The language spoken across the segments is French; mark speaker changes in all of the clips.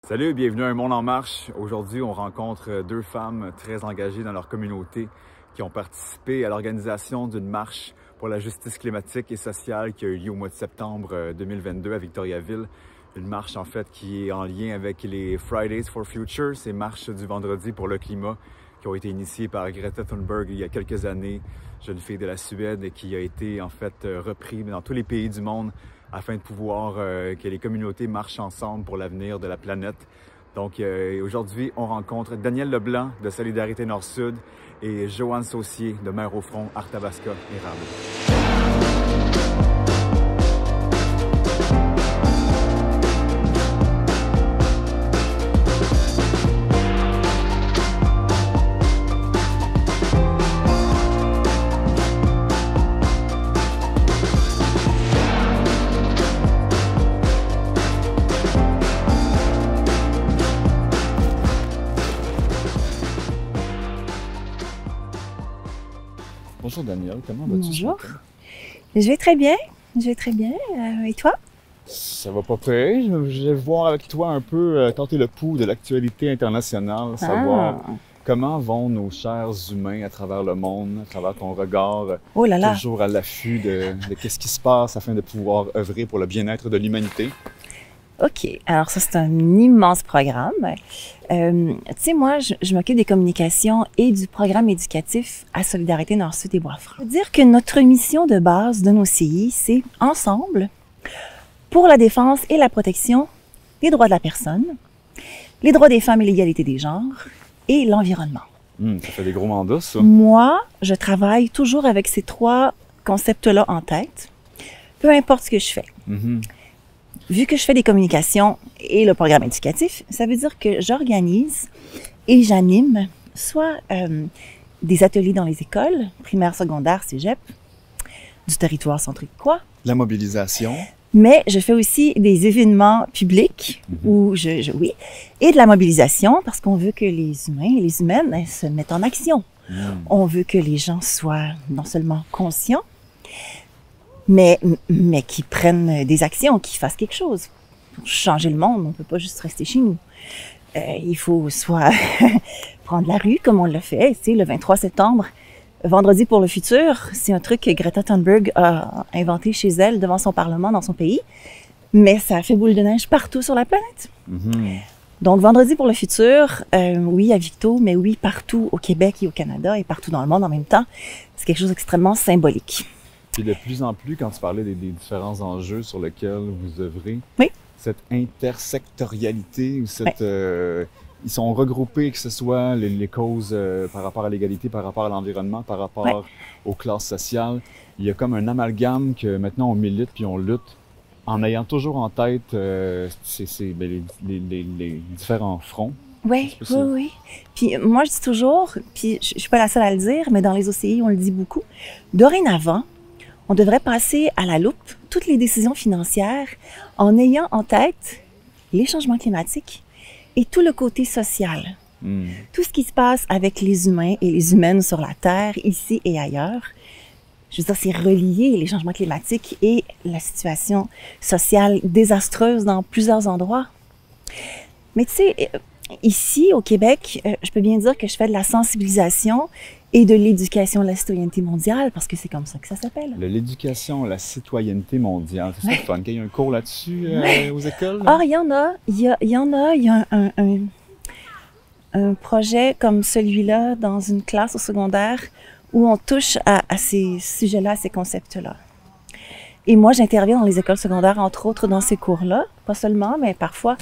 Speaker 1: Salut, bienvenue à Un Monde en Marche. Aujourd'hui, on rencontre deux femmes très engagées dans leur communauté qui ont participé à l'organisation d'une marche pour la justice climatique et sociale qui a eu lieu au mois de septembre 2022 à Victoriaville. Une marche en fait qui est en lien avec les Fridays for Future, ces marches du vendredi pour le climat qui ont été initiées par Greta Thunberg il y a quelques années, jeune fille de la Suède, et qui a été en fait repris dans tous les pays du monde afin de pouvoir que les communautés marchent ensemble pour l'avenir de la planète. Donc aujourd'hui, on rencontre Danielle Leblanc de Solidarité Nord-Sud et Joanne Saucier de Mères au Front, Arthabasca Érable. Bonjour Danielle, comment vas-tu?
Speaker 2: Bonjour. Je vais très bien, et toi?
Speaker 1: Ça va pas près. Je vais voir avec toi un peu, tenter le pouls de l'actualité internationale, savoir comment vont nos chers humains à travers le monde, à travers ton regard,
Speaker 2: Oh là là.
Speaker 1: toujours à l'affût de qu'est-ce qui se passe afin de pouvoir œuvrer pour le bien-être de l'humanité.
Speaker 2: OK, alors ça c'est un immense programme. Tu sais, moi, je m'occupe des communications et du programme éducatif à Solidarité Nord-Sud et Bois-Francs. Je veux dire que notre mission de base de nos CI, c'est ensemble pour la défense et la protection des droits de la personne, les droits des femmes et l'égalité des genres et l'environnement.
Speaker 1: Ça fait des gros mandats, ça.
Speaker 2: Moi, je travaille toujours avec ces trois concepts-là en tête, peu importe ce que je fais. Vu que je fais des communications et le programme éducatif, ça veut dire que j'organise et j'anime soit des ateliers dans les écoles, primaires, secondaires, cégep, du territoire centriquois.
Speaker 1: La mobilisation.
Speaker 2: Mais je fais aussi des événements publics où oui, et de la mobilisation parce qu'on veut que les humains et les humaines se mettent en action. On veut que les gens soient non seulement conscients, mais qui prennent des actions, qui fassent quelque chose. Pour changer le monde, on ne peut pas juste rester chez nous. Il faut soit prendre la rue, comme on l'a fait, tu sais, le 23 septembre, Vendredi pour le futur. C'est un truc que Greta Thunberg a inventé chez elle, devant son parlement, dans son pays. Mais ça a fait boule de neige partout sur la planète. Donc, Vendredi pour le futur, oui, à Victo, mais oui, partout au Québec et au Canada et partout dans le monde en même temps. C'est quelque chose d'extrêmement symbolique.
Speaker 1: Puis de plus en plus, quand tu parlais des différents enjeux sur lesquels vous œuvrez,
Speaker 2: oui,
Speaker 1: cette intersectorialité, ou cette, ils sont regroupés, que ce soit les causes par rapport à l'égalité, par rapport à l'environnement, par rapport aux classes sociales. Il y a comme un amalgame que maintenant on milite puis on lutte en ayant toujours en tête les différents fronts.
Speaker 2: Oui, oui. Puis moi, je dis toujours, puis je suis pas la seule à le dire, mais dans les OCI, on le dit beaucoup, dorénavant, on devrait passer à la loupe toutes les décisions financières en ayant en tête les changements climatiques et tout le côté social. Tout ce qui se passe avec les humains et les humaines sur la Terre, ici et ailleurs. Je veux dire, c'est relié, les changements climatiques et la situation sociale désastreuse dans plusieurs endroits. Mais tu sais, ici, au Québec, je peux bien dire que je fais de la sensibilisation et de l'éducation à la citoyenneté mondiale, parce que c'est comme ça que ça s'appelle.
Speaker 1: L'éducation à la citoyenneté mondiale, c'est ça, fun. Il y a un cours là-dessus aux écoles?
Speaker 2: Ah, il y en a. Il y a un projet comme celui-là dans une classe au secondaire où on touche à ces sujets-là, à ces concepts-là. Et moi, j'interviens dans les écoles secondaires, entre autres, dans ces cours-là. Pas seulement, mais parfois,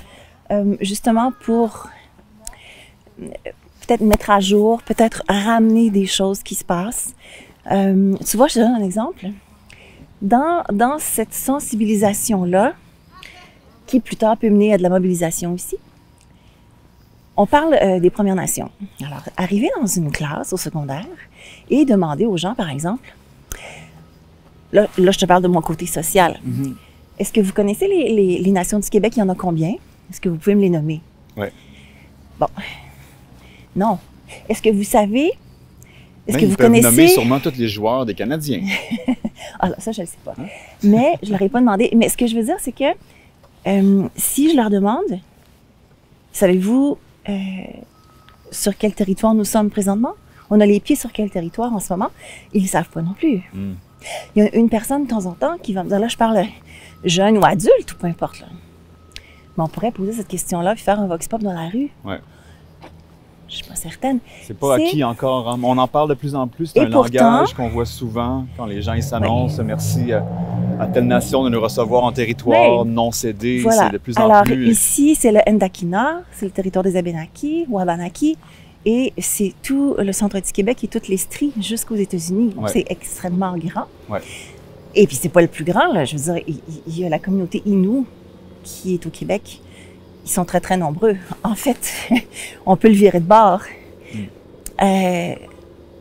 Speaker 2: justement pour peut-être mettre à jour, peut-être ramener des choses qui se passent. Tu vois, je te donne un exemple. Dans cette sensibilisation-là, qui plus tard peut mener à de la mobilisation aussi, on parle des Premières Nations. Alors, arriver dans une classe au secondaire et demander aux gens, par exemple, là je te parle de mon côté social. Est-ce que vous connaissez les nations du Québec? Il y en a combien? Est-ce que vous pouvez me les nommer?
Speaker 1: Oui.
Speaker 2: Bon. Non. Est-ce que vous savez? Est-ce que vous
Speaker 1: connaissez?
Speaker 2: connaissez?
Speaker 1: Nommer sûrement tous les joueurs des Canadiens.
Speaker 2: Ah là, ça, je ne le sais pas. Mais je ne leur ai pas demandé. Mais ce que je veux dire, c'est que si je leur demande, Savez-vous sur quel territoire nous sommes présentement? On a les pieds sur quel territoire en ce moment? Ils ne savent pas non plus. Il y a une personne de temps en temps qui va me dire, là, je parle jeune ou adulte, ou peu importe. Là. Mais on pourrait poser cette question-là, puis faire un vox pop dans la rue.
Speaker 1: Ouais.
Speaker 2: Je suis pas certaine.
Speaker 1: C'est pas acquis encore. Hein? On en parle de plus en plus. C'est un langage qu'on voit souvent quand les gens s'annoncent. Oui. Merci à telle nation de nous recevoir en territoire non cédé.
Speaker 2: Voilà.
Speaker 1: C'est de plus en plus...
Speaker 2: Alors ici, c'est le Ndakina, c'est le territoire des Abénakis, Wabanaki, et c'est tout le centre du Québec et toute l'Estrie jusqu'aux États-Unis. Donc c'est extrêmement grand. Ouais. Et puis c'est pas le plus grand, là. Je veux dire, il y a la communauté Innu qui est au Québec. Ils sont très, très nombreux. En fait, on peut le virer de bord. Il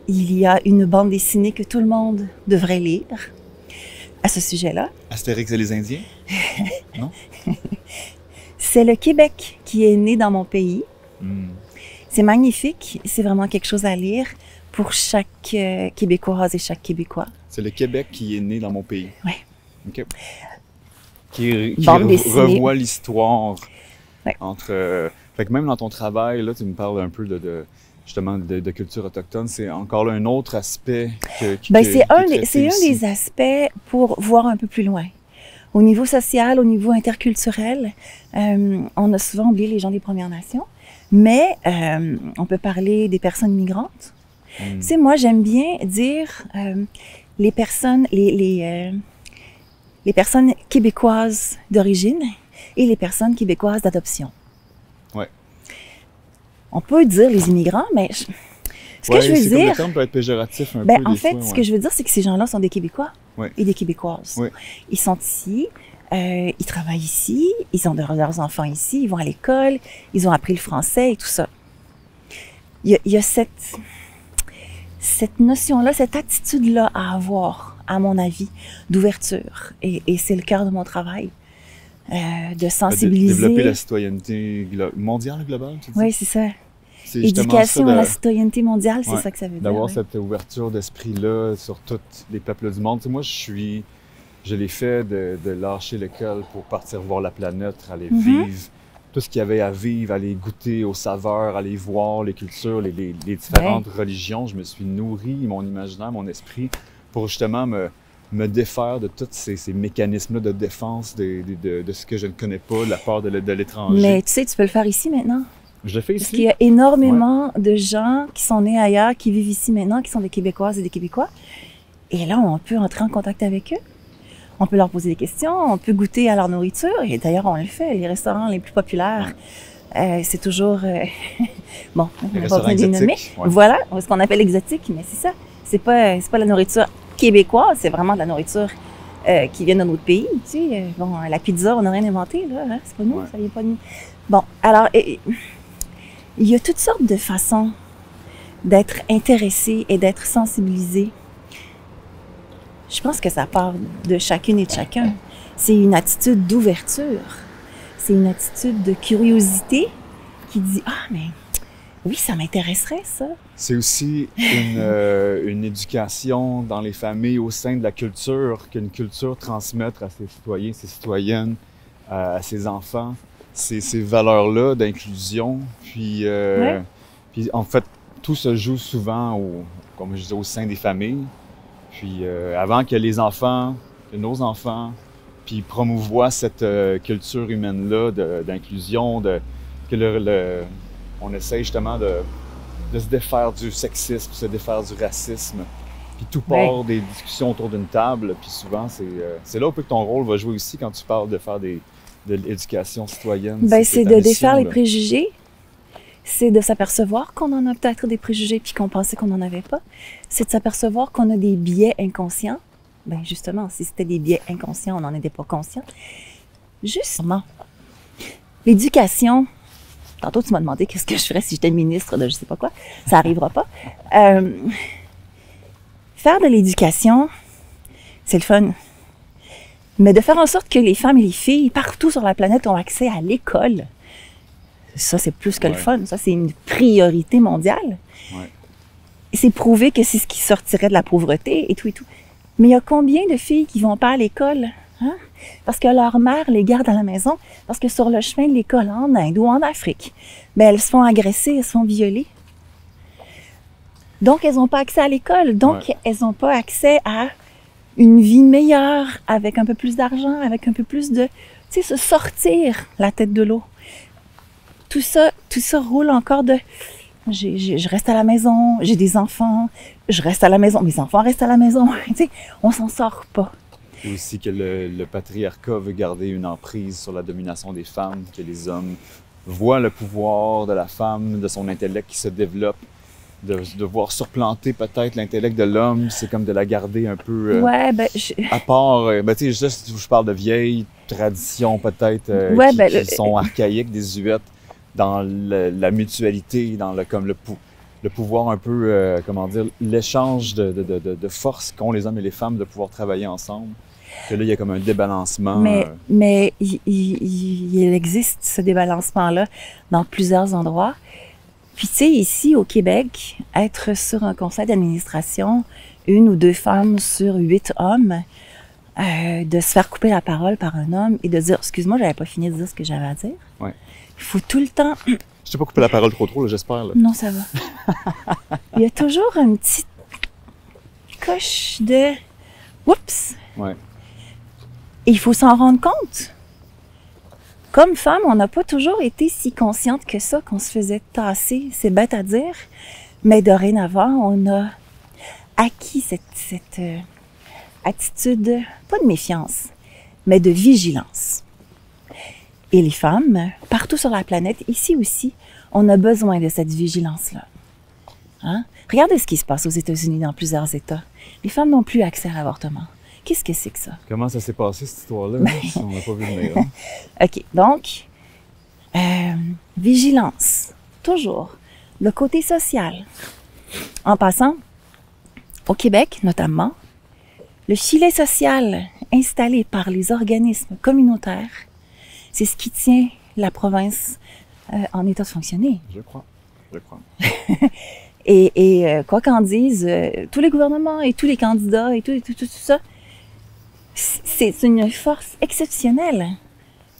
Speaker 2: y a une bande dessinée que tout le monde devrait lire à ce sujet-là.
Speaker 1: Astérix et les Indiens? Non?
Speaker 2: C'est le Québec qui est né dans mon pays. C'est magnifique. C'est vraiment quelque chose à lire pour chaque Québécoise et chaque Québécois.
Speaker 1: C'est le Québec qui est né dans mon pays?
Speaker 2: Oui.
Speaker 1: OK. Qui revoit l'histoire. Ouais. Entre, fait que même dans ton travail, là, tu me parles un peu justement de culture autochtone. C'est encore là un autre aspect
Speaker 2: c'est un des aspects pour voir un peu plus loin. Au niveau social, au niveau interculturel, on a souvent oublié les gens des Premières Nations, mais on peut parler des personnes migrantes. Tu sais, moi, j'aime bien dire les personnes québécoises d'origine et les personnes québécoises d'adoption.
Speaker 1: Ouais.
Speaker 2: On peut dire les immigrants, mais ce que je veux dire...
Speaker 1: Le terme peut être péjoratif un peu.
Speaker 2: En fait, ce que je veux dire, c'est que ces gens-là sont des Québécois et des Québécoises. Ouais. Ils sont ici, ils travaillent ici, ils ont leurs enfants ici, ils vont à l'école, ils ont appris le français et tout ça. Il y a cette notion-là, cette attitude-là à avoir, à mon avis, d'ouverture. Et c'est le cœur de mon travail. De sensibiliser.
Speaker 1: Développer la citoyenneté mondiale, globale, tu dis?
Speaker 2: Oui, c'est ça. Éducation à la citoyenneté mondiale, c'est ça que ça veut dire.
Speaker 1: D'avoir cette ouverture d'esprit-là sur tous les peuples du monde. Tu sais, moi, je l'ai fait de lâcher l'école pour partir voir la planète, aller vivre tout ce qu'il y avait à vivre, aller goûter aux saveurs, aller voir les cultures, les différentes religions. Je me suis nourri, mon imaginaire, mon esprit, pour justement me défaire de tous ces mécanismes-là de défense de ce que je ne connais pas, de la peur de l'étranger.
Speaker 2: Mais tu sais, tu peux le faire ici maintenant.
Speaker 1: Je le fais ici.
Speaker 2: Parce qu'il y a énormément de gens qui sont nés ailleurs, qui vivent ici maintenant, qui sont des Québécoises et des Québécois. Et là, on peut entrer en contact avec eux. On peut leur poser des questions, on peut goûter à leur nourriture. Et d'ailleurs, on le fait. Les restaurants les plus populaires, c'est toujours... bon, on n'a pas besoin de les nommer. Voilà, ce qu'on appelle exotique, mais c'est ça. C'est pas la nourriture québécoise, c'est vraiment de la nourriture qui vient de notre pays. Tu sais, bon, la pizza, on n'a rien inventé, là. Hein? C'est pas nous, ça vient pas de nous. Bon, alors, il y a toutes sortes de façons d'être intéressé et d'être sensibilisé. Je pense que ça part de chacune et de chacun. C'est une attitude d'ouverture. C'est une attitude de curiosité qui dit « Ah, mais oui, ça m'intéresserait, ça. »
Speaker 1: C'est aussi une éducation dans les familles au sein de la culture, qu'une culture transmettre à ses citoyens, ses citoyennes, à ses enfants, ces valeurs-là d'inclusion. Puis en fait, tout se joue souvent, comme je disais, au sein des familles. Puis avant que les enfants, que nos enfants, puis promouvoient cette culture humaine-là d'inclusion, on essaie justement de se défaire du sexisme, se défaire du racisme. Puis tout part des discussions autour d'une table. Puis souvent, c'est là un peu que ton rôle va jouer aussi quand tu parles de faire de l'éducation citoyenne.
Speaker 2: C'est de défaire les préjugés. C'est de s'apercevoir qu'on en a peut-être des préjugés puis qu'on pensait qu'on n'en avait pas. C'est de s'apercevoir qu'on a des biais inconscients. Ben justement, si c'était des biais inconscients, on n'en était pas conscient. Justement, l'éducation, tantôt tu m'as demandé qu'est-ce que je ferais si j'étais ministre de je sais pas quoi, ça arrivera pas. Faire de l'éducation, c'est le fun. Mais de faire en sorte que les femmes et les filles partout sur la planète ont accès à l'école, ça, c'est plus que le fun. Ça, c'est une priorité mondiale. Ouais. C'est prouvé que c'est ce qui sortirait de la pauvreté et tout et tout. Mais il y a combien de filles qui vont pas à l'école? Hein? Parce que leur mère les garde à la maison, parce que sur le chemin de l'école en Inde ou en Afrique, ben elles se font agresser, elles se font violer. Donc, elles n'ont pas accès à l'école. Donc, elles n'ont pas accès à une vie meilleure, avec un peu plus d'argent, avec un peu plus de... Tu sais, se sortir la tête de l'eau. Tout ça roule encore de... Je reste à la maison, j'ai des enfants, je reste à la maison, mes enfants restent à la maison. Tu sais, on s'en sort pas.
Speaker 1: Et aussi que le patriarcat veut garder une emprise sur la domination des femmes, que les hommes voient le pouvoir de la femme, de son intellect qui se développe, de voir surplanter peut-être l'intellect de l'homme, c'est comme de la garder un peu à part. Tu sais, je parle de vieilles traditions peut-être qui sont archaïques, désuètes, dans la mutualité, dans le pouvoir un peu, comment dire, l'échange de force qu'ont les hommes et les femmes de pouvoir travailler ensemble. Que là, il y a comme un débalancement.
Speaker 2: Mais il existe ce débalancement-là dans plusieurs endroits. Puis tu sais, ici au Québec, être sur un conseil d'administration, 1 ou 2 femmes sur 8 hommes, de se faire couper la parole par un homme et de dire « Excuse-moi, j'avais pas fini de dire ce que j'avais à dire. »
Speaker 1: Ouais.
Speaker 2: Il faut tout le temps...
Speaker 1: Je t'ai pas coupé la parole trop, j'espère.
Speaker 2: Non, ça va. Il y a toujours une petite coche de... Oups!
Speaker 1: Ouais.
Speaker 2: Et il faut s'en rendre compte. Comme femme, on n'a pas toujours été si consciente que ça, qu'on se faisait tasser. C'est bête à dire, mais dorénavant, on a acquis cette attitude, pas de méfiance, mais de vigilance. Et les femmes, partout sur la planète, ici aussi, on a besoin de cette vigilance-là. Hein? Regardez ce qui se passe aux États-Unis, dans plusieurs États. Les femmes n'ont plus accès à l'avortement. Qu'est-ce que c'est que ça?
Speaker 1: Comment ça s'est passé, cette histoire-là? On n'a pas vu venir.
Speaker 2: OK, donc, vigilance, toujours. Le côté social. En passant, au Québec, notamment, le filet social installé par les organismes communautaires, c'est ce qui tient la province en état de fonctionner.
Speaker 1: Je crois.
Speaker 2: Et quoi qu'en disent tous les gouvernements et tous les candidats et tout ça, c'est une force exceptionnelle,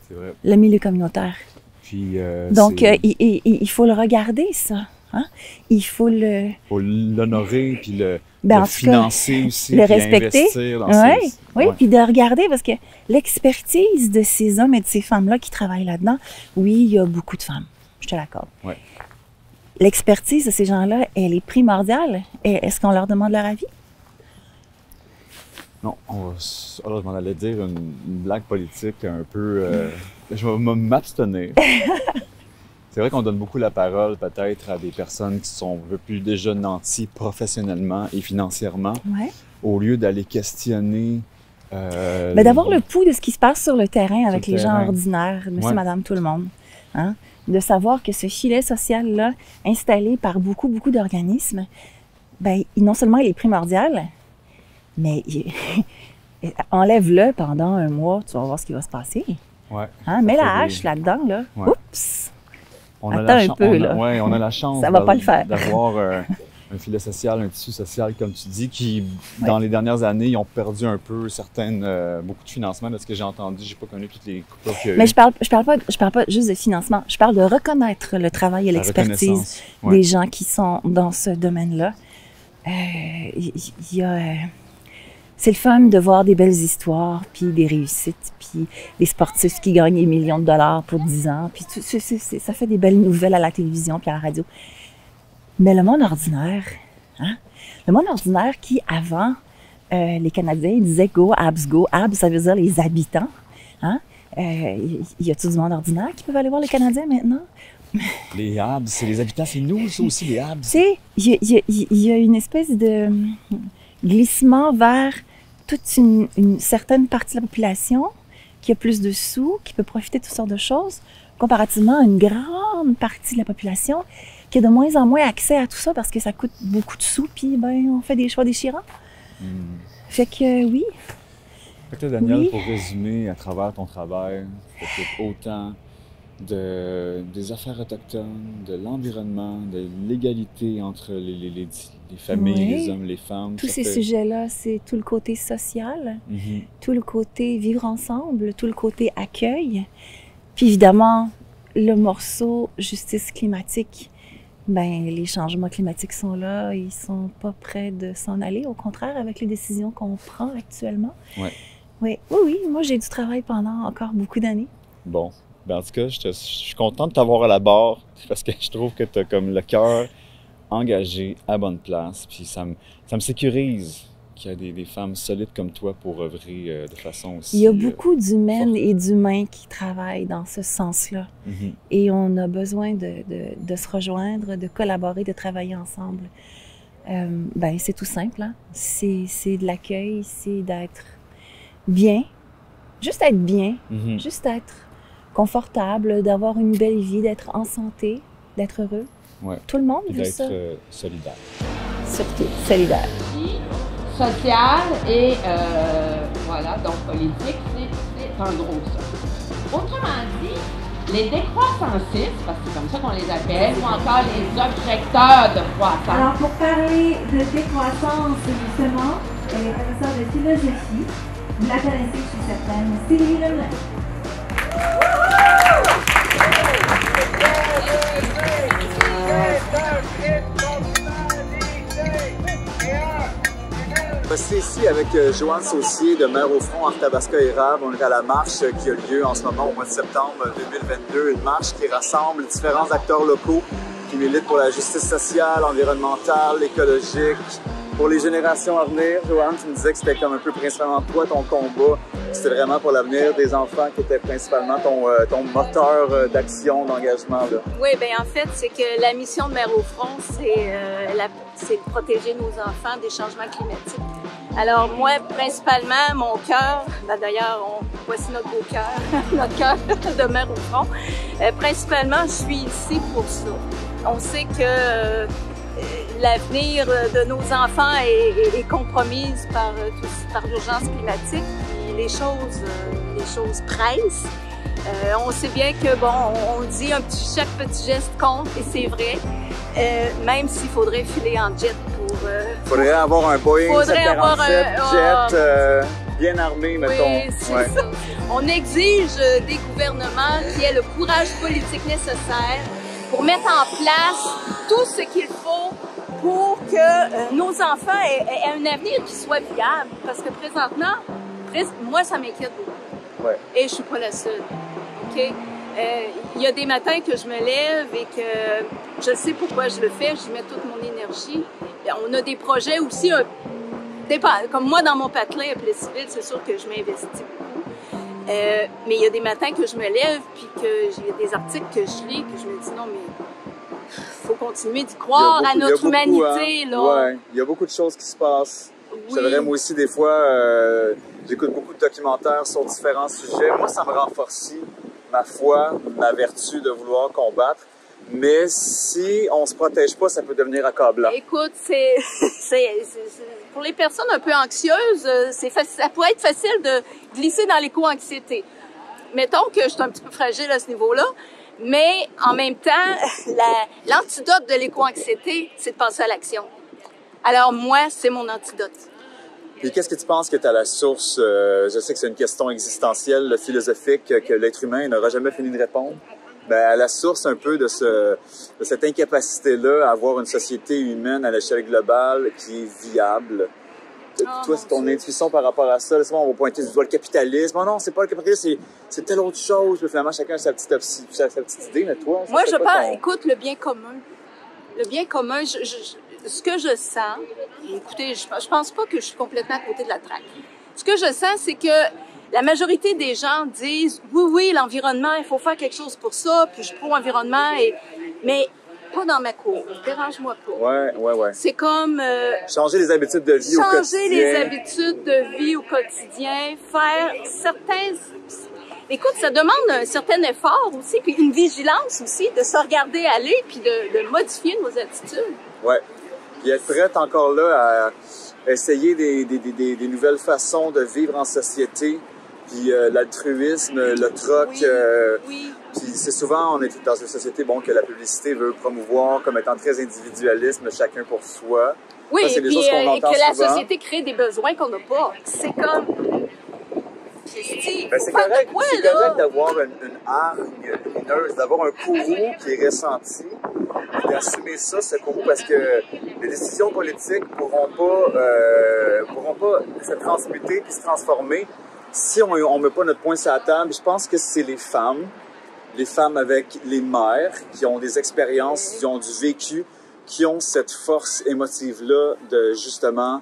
Speaker 1: c'est vrai.
Speaker 2: Le milieu communautaire.
Speaker 1: Puis,
Speaker 2: donc, il faut le regarder, ça. Hein? Il faut le... Il
Speaker 1: faut l'honorer, puis le financer aussi,
Speaker 2: le respecter.
Speaker 1: Investir dans
Speaker 2: oui, puis de regarder, parce que l'expertise de ces hommes et de ces femmes-là qui travaillent là-dedans, oui, il y a beaucoup de femmes, je te l'accorde.
Speaker 1: Ouais.
Speaker 2: L'expertise de ces gens-là, elle est primordiale. Est-ce qu'on leur demande leur avis?
Speaker 1: Non, alors je m'en allais dire une blague politique un peu... je vais m'abstenir. C'est vrai qu'on donne beaucoup la parole peut-être à des personnes qui sont un peu plus déjà nanties professionnellement et financièrement, au lieu d'aller questionner...
Speaker 2: d'avoir le pouls de ce qui se passe sur le terrain avec les gens ordinaires, monsieur, madame, tout le monde. Hein? De savoir que ce filet social-là, installé par beaucoup d'organismes, ben, non seulement il est primordial, mais enlève-le pendant 1 mois, tu vas voir ce qui va se passer.
Speaker 1: Ouais,
Speaker 2: hein? Mets la hache là-dedans, là.
Speaker 1: Ouais.
Speaker 2: Oups!
Speaker 1: On
Speaker 2: Attends un peu, là.
Speaker 1: Oui, on a la chance
Speaker 2: ça va pas le faire.
Speaker 1: d'avoir un filet social, un tissu social, comme tu dis, qui, dans les dernières années, ils ont perdu un peu beaucoup de financement. De ce que j'ai entendu, j'ai pas connu toutes les coupures qu'il y a eu.
Speaker 2: Mais je parle pas juste de financement. Je parle de reconnaître le travail et l'expertise des gens qui sont dans ce domaine-là. C'est le fun de voir des belles histoires, puis des réussites, puis des sportifs qui gagnent des millions de dollars pour 10 ans, puis ça fait des belles nouvelles à la télévision puis à la radio. Mais le monde ordinaire, hein? Le monde ordinaire qui, avant, les Canadiens, ils disaient « go, abs, go ». Abs, ça veut dire les habitants. Hein? Y a-t-il du monde ordinaire qui peuvent aller voir les Canadiens maintenant?
Speaker 1: Les abs, c'est les habitants, c'est nous, ça aussi, les abs.
Speaker 2: Tu sais, il y a une espèce de glissement vers toute une certaine partie de la population qui a plus de sous, qui peut profiter de toutes sortes de choses, comparativement à une grande partie de la population qui a de moins en moins accès à tout ça parce que ça coûte beaucoup de sous, puis ben, on fait des choix déchirants. Fait que oui.
Speaker 1: Fait que là, Danielle, pour résumer, à travers ton travail, tu t'occupes autant des affaires autochtones, de l'environnement, de l'égalité entre les familles,
Speaker 2: Oui.
Speaker 1: les hommes, les femmes.
Speaker 2: Tous ces sujets-là, c'est tout le côté social, tout le côté vivre ensemble, tout le côté accueil. Puis évidemment, le morceau justice climatique, ben les changements climatiques sont là, ils sont pas prêts de s'en aller. Au contraire, avec les décisions qu'on prend actuellement.
Speaker 1: Ouais.
Speaker 2: Oui, oui, moi j'ai du travail pendant encore beaucoup d'années.
Speaker 1: Bon, ben en tout cas, je suis content de t'avoir à la barre parce que je trouve que tu as comme le cœur engagé à bonne place. Puis ça me sécurise qu'il y a des femmes solides comme toi pour œuvrer de façon aussi.
Speaker 2: Il y a beaucoup d'humaines et d'humains qui travaillent dans ce sens-là. Et on a besoin de se rejoindre, de collaborer, de travailler ensemble. Ben, c'est tout simple, hein? C'est de l'accueil, c'est d'être bien, juste être bien, juste être confortable, d'avoir une belle vie, d'être en santé, d'être heureux.
Speaker 1: Ouais.
Speaker 2: Tout le monde veut ça.
Speaker 1: D'être solidaire.
Speaker 2: Surtout solidaire.
Speaker 3: Social et voilà, donc politique, c'est un gros ça. Autrement dit, les décroissancistes, parce que c'est comme ça qu'on les appelle, ou encore les objecteurs de croissance.
Speaker 4: Alors pour parler de décroissance, justement, elle est professeure de philosophie. Vous la connaissez, je suis certaine, Sylvie Lemelin.
Speaker 1: C'est ici avec Joanne Saucier de Mères au front, Arthabasca Érable. On est à la marche qui a lieu en ce moment au mois de septembre 2022. Une marche qui rassemble différents acteurs locaux qui militent pour la justice sociale, environnementale, écologique, pour les générations à venir. Joanne, tu me disais que c'était comme un peu principalement toi, ton combat. C'était vraiment pour l'avenir des enfants qui était principalement ton moteur d'action, d'engagement. Là.
Speaker 5: Oui, bien en fait, c'est que la mission de Mères au front, c'est de protéger nos enfants des changements climatiques. Alors moi, principalement, mon cœur, ben d'ailleurs, voici notre beau cœur, notre cœur de Mères au front. Principalement, je suis ici pour ça. On sait que l'avenir de nos enfants est compromise par l'urgence climatique. Puis les choses pressent. On sait bien que, bon, on dit chaque petit geste compte, et c'est vrai, même s'il faudrait filer en jet pour...
Speaker 1: faudrait avoir un Boeing 747 jet bien armé, mettons.
Speaker 5: Oui, c'est ça. On exige des gouvernements qui aient le courage politique nécessaire pour mettre en place tout ce qu'il faut pour que nos enfants aient un avenir qui soit viable. Parce que présentement, moi, ça m'inquiète beaucoup.
Speaker 1: Ouais.
Speaker 5: Et je suis pas la seule. OK? Il y a des matins que je me lève et que je sais pourquoi je le fais, j'y mets toute mon énergie. On a des projets aussi, comme moi dans mon patelin à Plessisville, c'est sûr que je m'investis beaucoup. Mais il y a des matins que je me lève puis que j'ai des articles que je lis que je me dis non mais faut continuer d'y croire à notre humanité. Là.
Speaker 1: Ouais, il y a beaucoup de choses qui se passent. Oui. C'est vrai, moi aussi, des fois, j'écoute beaucoup de documentaires sur différents sujets. Moi, ça me renforce ma foi, ma vertu de vouloir combattre. Mais si on se protège pas, ça peut devenir accablant.
Speaker 5: Écoute, pour les personnes un peu anxieuses, ça peut être facile de glisser dans l'éco-anxiété. Mettons que je suis un petit peu fragile à ce niveau-là, mais en même temps, l'antidote de l'éco-anxiété, c'est de passer à l'action. Alors moi, c'est mon antidote.
Speaker 1: Puis qu'est-ce que tu penses que tu as la source, je sais que c'est une question existentielle, philosophique, que l'être humain n'aura jamais fini de répondre, ben, à la source un peu de cette incapacité-là à avoir une société humaine à l'échelle globale qui est viable. Toi, c'est ton intuition par rapport à ça. Là, on va pointer du doigt le capitalisme. Oh non, c'est pas le capitalisme, c'est telle autre chose. Puis finalement, chacun a sa petite idée, mais toi...
Speaker 5: Moi, je pense, écoute, le bien commun. Le bien commun, ce que je sens, écoutez, je pense pas que je suis complètement à côté de la traque. Ce que je sens, c'est que la majorité des gens disent « Oui, l'environnement, il faut faire quelque chose pour ça, puis je suis pro-environnement, mais pas dans ma cour, dérange-moi pas. »
Speaker 1: Ouais.
Speaker 5: C'est comme...
Speaker 1: changer les habitudes de vie au quotidien.
Speaker 5: Changer les habitudes de vie au quotidien, faire certains... Écoute, ça demande un certain effort aussi, puis une vigilance aussi, de se regarder aller, puis de modifier nos attitudes.
Speaker 1: Ouais. Puis être prête encore là à essayer des nouvelles façons de vivre en société, puis l'altruisme, le troc,
Speaker 5: oui.
Speaker 1: Puis c'est souvent, on est dans une société que la publicité veut promouvoir comme étant très individualiste, chacun pour soi.
Speaker 5: Oui,
Speaker 1: ça,
Speaker 5: et puis
Speaker 1: et
Speaker 5: que la
Speaker 1: souvent.
Speaker 5: société crée des besoins qu'on n'a pas. C'est comme...
Speaker 1: C'est correct d'avoir une hargne lumineuse, d'avoir un courroux qui est ressenti, et d'assumer ça, ce courroux, parce que les décisions politiques pourront pas se transmuter puis se transformer si on met pas notre poing sur la table. Je pense que c'est les femmes avec les mères qui ont des expériences, qui ont du vécu, qui ont cette force émotive-là de justement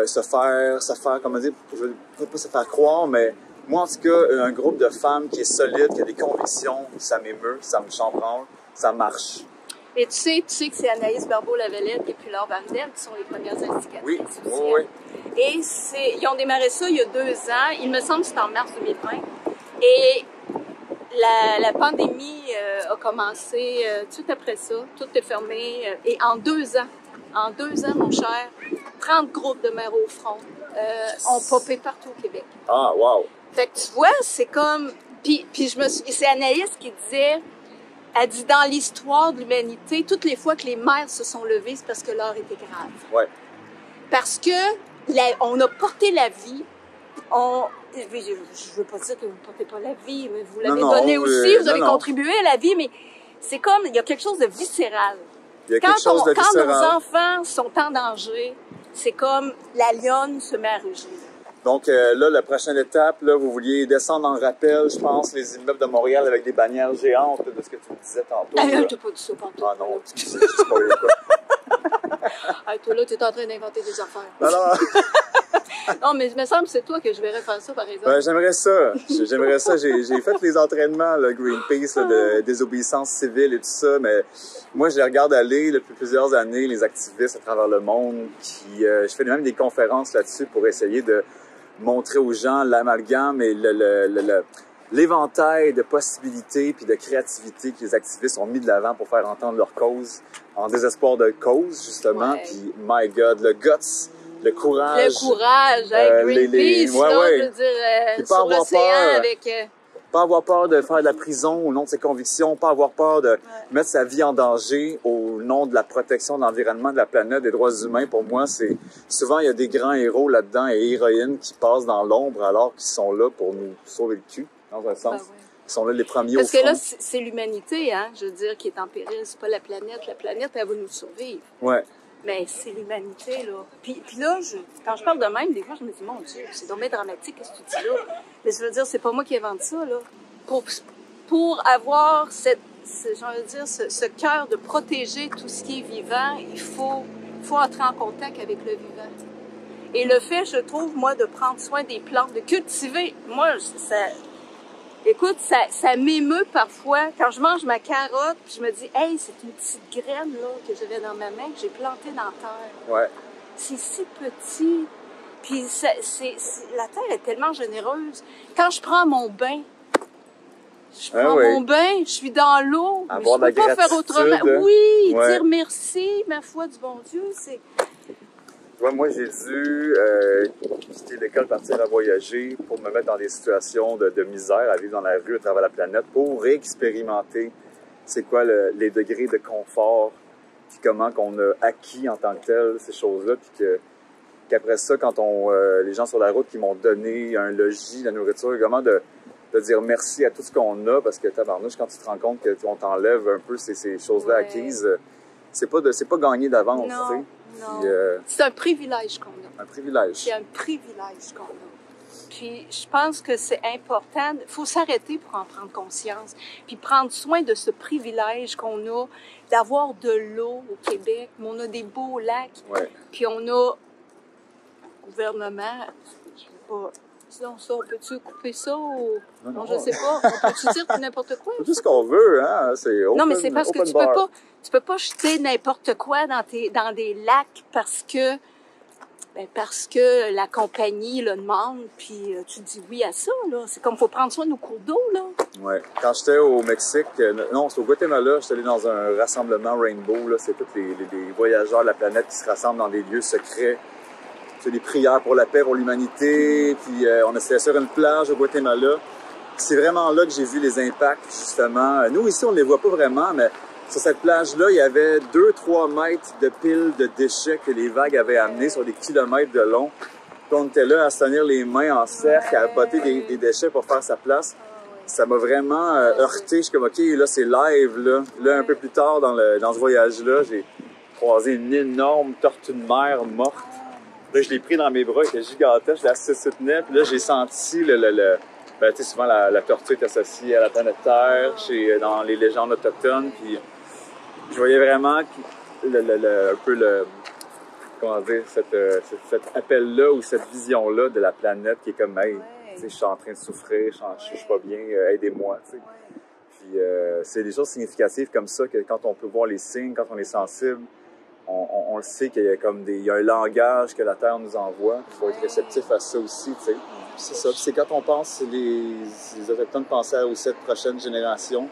Speaker 1: se faire, comment dire, je ne veux pas se faire croire, mais moi, en tout cas, un groupe de femmes qui est solide, qui a des convictions, ça m'émeut, ça me chambranle, ça marche.
Speaker 5: Et tu sais que c'est Anaïs Barbeau-Lavalette et puis Laure Varnel qui sont les premières instigatrices.
Speaker 1: Oui,
Speaker 5: aussi.
Speaker 1: oui.
Speaker 5: Et ils ont démarré ça il y a 2 ans. Il me semble que c'était en mars 2020. Et la pandémie a commencé tout après ça. Tout est fermé. Et en 2 ans, mon cher, 30 groupes de mères au front ont popé partout au Québec.
Speaker 1: Ah, wow!
Speaker 5: Fait que tu vois, c'est comme... Puis c'est Anaïs qui disait... Elle dit, dans l'histoire de l'humanité, toutes les fois que les mères se sont levées, c'est parce que l'heure était grave.
Speaker 1: Ouais.
Speaker 5: Parce que on a porté la vie. Je veux pas dire que vous ne portez pas la vie, mais vous l'avez donnée aussi, vous avez contribué à la vie, mais c'est comme, il y a quelque chose de viscéral. Quand nos enfants sont en danger, c'est comme la lionne se met à rugir.
Speaker 1: Donc là, la prochaine étape, là, vous vouliez descendre en rappel, je pense, les immeubles de Montréal avec des bannières géantes de ce que tu me disais tantôt.
Speaker 5: Ah, t'as pas dit ça tantôt.
Speaker 1: Ah non, excusez, je sais pas quoi.
Speaker 5: Ah, toi là, t'es en train d'inventer des affaires.
Speaker 1: Non.
Speaker 5: Non, mais il me semble que c'est toi que je verrais faire ça, par exemple.
Speaker 1: Ben, j'aimerais ça. J'ai fait les entraînements, là, Greenpeace, là, de désobéissance civile et tout ça, mais moi, je les regarde aller depuis plusieurs années, les activistes à travers le monde, je fais même des conférences là-dessus pour essayer de montrer aux gens l'amalgame et l'éventail de possibilités puis de créativité que les activistes ont mis de l'avant pour faire entendre leur cause, en désespoir de cause, justement. Puis, my God, le guts, le courage.
Speaker 5: Le courage, Greenpeace, je veux dire, sur l'océan avec...
Speaker 1: Pas avoir peur de faire de la prison au nom de ses convictions, pas avoir peur de mettre sa vie en danger au nom de la protection de l'environnement, de la planète, des droits humains. Pour moi, c'est souvent il y a des grands héros là-dedans et héroïnes qui passent dans l'ombre alors qu'ils sont là pour nous sauver le cul, dans un sens. Ils sont là les premiers au front.
Speaker 5: Parce que là, c'est l'humanité, hein, je veux dire, qui est en péril. C'est pas la planète. La planète, elle va nous survivre.
Speaker 1: Ouais.
Speaker 5: Mais c'est l'humanité, là. Puis là, quand je parle de même, des fois, je me dis, mon Dieu, c'est dommage dramatique, qu'est-ce que tu dis là? Mais je veux dire, c'est pas moi qui invente ça, là. Pour avoir ce cœur de protéger tout ce qui est vivant, il faut entrer en contact avec le vivant. Et le fait, je trouve, moi, de prendre soin des plantes, de cultiver, moi, écoute, ça m'émeut parfois. Quand je mange ma carotte, puis je me dis, hey, c'est une petite graine, là, que j'avais dans ma main, que j'ai plantée dans la terre.
Speaker 1: Ouais.
Speaker 5: C'est si petit. Puis la terre est tellement généreuse. Quand je prends mon bain, je suis dans l'eau, mais je peux pas faire autrement. Oui, dire merci, ma foi du bon Dieu, c'est...
Speaker 1: Ouais, moi, j'ai dû quitter l'école, partir à voyager pour me mettre dans des situations de misère, à vivre dans la rue à travers la planète, pour expérimenter c'est quoi les degrés de confort, puis comment qu'on a acquis en tant que tel ces choses-là, puis qu'après ça, quand les gens sur la route qui m'ont donné un logis, la nourriture, comment de dire merci à tout ce qu'on a, parce que tabarnouche, quand tu te rends compte qu'on t'enlève un peu ces choses-là acquises, c'est pas gagné d'avance, tu sais.
Speaker 5: Non. C'est un privilège qu'on a.
Speaker 1: Un privilège.
Speaker 5: C'est un privilège qu'on a. Puis je pense que c'est important. Il faut s'arrêter pour en prendre conscience. Puis prendre soin de ce privilège qu'on a d'avoir de l'eau au Québec. Mais on a des beaux lacs.
Speaker 1: Ouais.
Speaker 5: Puis on a un gouvernement. Je veux pas. Sinon, ça, on peut-tu couper ça ou... Non, je sais pas. On peut-tu dire n'importe quoi?
Speaker 1: Tout ce qu'on veut, hein.
Speaker 5: Non, mais c'est parce que tu peux pas jeter n'importe quoi dans des lacs parce que la compagnie le demande, puis tu dis oui à ça, là. C'est comme, faut prendre soin de nos cours d'eau, là. Ouais.
Speaker 1: Quand j'étais au Mexique, non, c'est au Guatemala, j'étais allé dans un rassemblement Rainbow, là. C'est tous les voyageurs de la planète qui se rassemblent dans des lieux secrets. C'est des prières pour la paix, pour l'humanité, puis on était sur une plage au Guatemala. C'est vraiment là que j'ai vu les impacts, justement. Nous, ici, on ne les voit pas vraiment, mais sur cette plage-là, il y avait 2-3 mètres de piles de déchets que les vagues avaient amenés sur des kilomètres de long. Puis on était là à se tenir les mains en cercle, à botter des déchets pour faire sa place. Ça m'a vraiment heurté. Je suis comme, OK, là, c'est live, là. Là, un peu plus tard dans ce voyage-là, j'ai croisé une énorme tortue de mer morte. Là, je l'ai pris dans mes bras, elle était gigantesque, je la soutenais, puis là, j'ai senti ben, tu sais, souvent, la tortue est associée à la planète Terre, dans les légendes autochtones, puis je voyais vraiment un peu comment dire, cet appel-là ou cette vision-là de la planète qui est comme, hey, tu sais, je suis en train de souffrir, je suis pas bien, aidez-moi, tu sais. Puis c'est des choses significatives comme ça que quand on peut voir les signes, quand on est sensible, on le sait qu'il y a comme il y a un langage que la Terre nous envoie. Il faut être réceptif à ça aussi, tu sais. C'est ça. C'est quand on pense, les Autochtones pensaient aux 7 prochaines générations.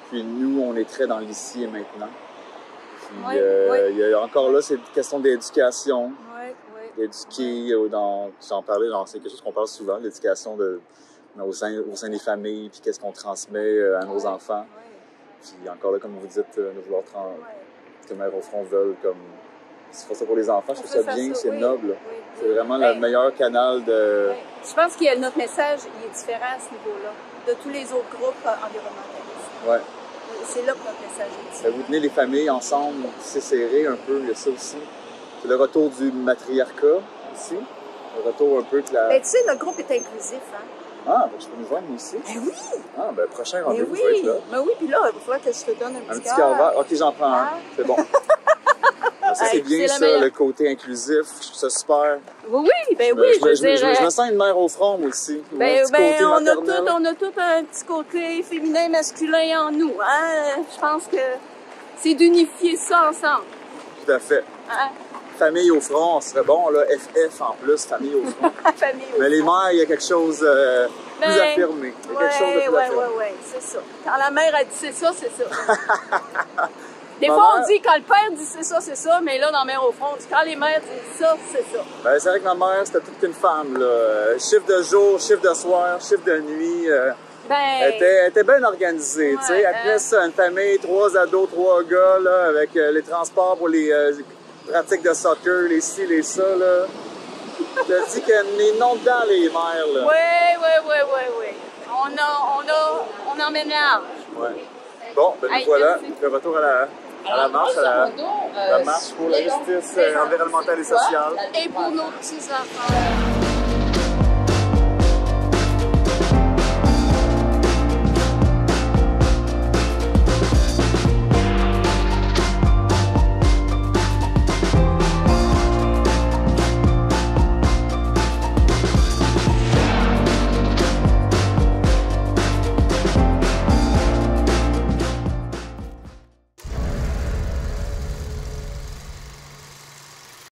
Speaker 1: Puis nous, on est très dans l'ici et maintenant. Puis il y a encore là, c'est une question d'éducation. D'éduquer, j'en parlais, c'est quelque chose qu'on parle souvent, l'éducation au sein des familles, puis qu'est-ce qu'on transmet à nos enfants. Puis encore là, comme vous dites, de vouloir que Mères au front veulent comme... C'est pour ça pour les enfants, je trouve ça bien, c'est noble. C'est vraiment le meilleur canal de...
Speaker 5: Je pense que notre message il est différent à ce niveau-là, de tous les autres groupes environnementalistes.
Speaker 1: Ouais.
Speaker 5: C'est là que notre message est différent.
Speaker 1: Vous tenez les familles ensemble, c'est serré un peu, il y a ça aussi. C'est le retour du matriarcat ici, le retour un peu de la...
Speaker 5: Ben, tu sais, notre groupe est inclusif, hein?
Speaker 1: Ah, ben, je peux nous joindre ici?
Speaker 5: Ben oui!
Speaker 1: Ah, ben prochain rendez-vous,
Speaker 5: oui.
Speaker 1: va être là.
Speaker 5: Ben oui, puis là, il va falloir que je te donne un petit
Speaker 1: cœur vert. OK, j'en prends un. C'est bon. Ça, c'est bien ça, le côté inclusif. Je trouve ça super.
Speaker 5: Oui, ben oui,
Speaker 1: je me sens une mère au front, moi aussi.
Speaker 5: Ben, on a tout un petit côté féminin, masculin en nous. Hein? Je pense que c'est d'unifier ça ensemble.
Speaker 1: Tout à fait.
Speaker 5: Hein?
Speaker 1: Famille au front, ce serait bon, là. FF en plus, famille au front. Mais les mères, il y a quelque chose plus affirmé. Il y a quelque chose de plus affirmé.
Speaker 5: Oui, c'est ça. Quand la mère a dit c'est ça, c'est ça. Des fois, on dit quand le père dit c'est ça, mais là, dans Mère au front, on dit quand les mères disent ça, c'est ça.
Speaker 1: Ben, c'est vrai que ma mère, c'était toute une femme, là. Chiffre de jour, chiffre de soir, chiffre de nuit. Elle était bien organisée, tu sais. Après ça, une famille, 3 ados, 3 gars, là, avec les transports pour les pratiques de soccer, les ci, les ça, là. Je te dis qu'il y a les noms dedans, les mères, là.
Speaker 5: Oui. On emménage.
Speaker 1: Ouais. Bon, ben nous voilà, le retour à la marche, la marche pour la justice environnementale et sociale.
Speaker 5: Et pour nos petits-enfants.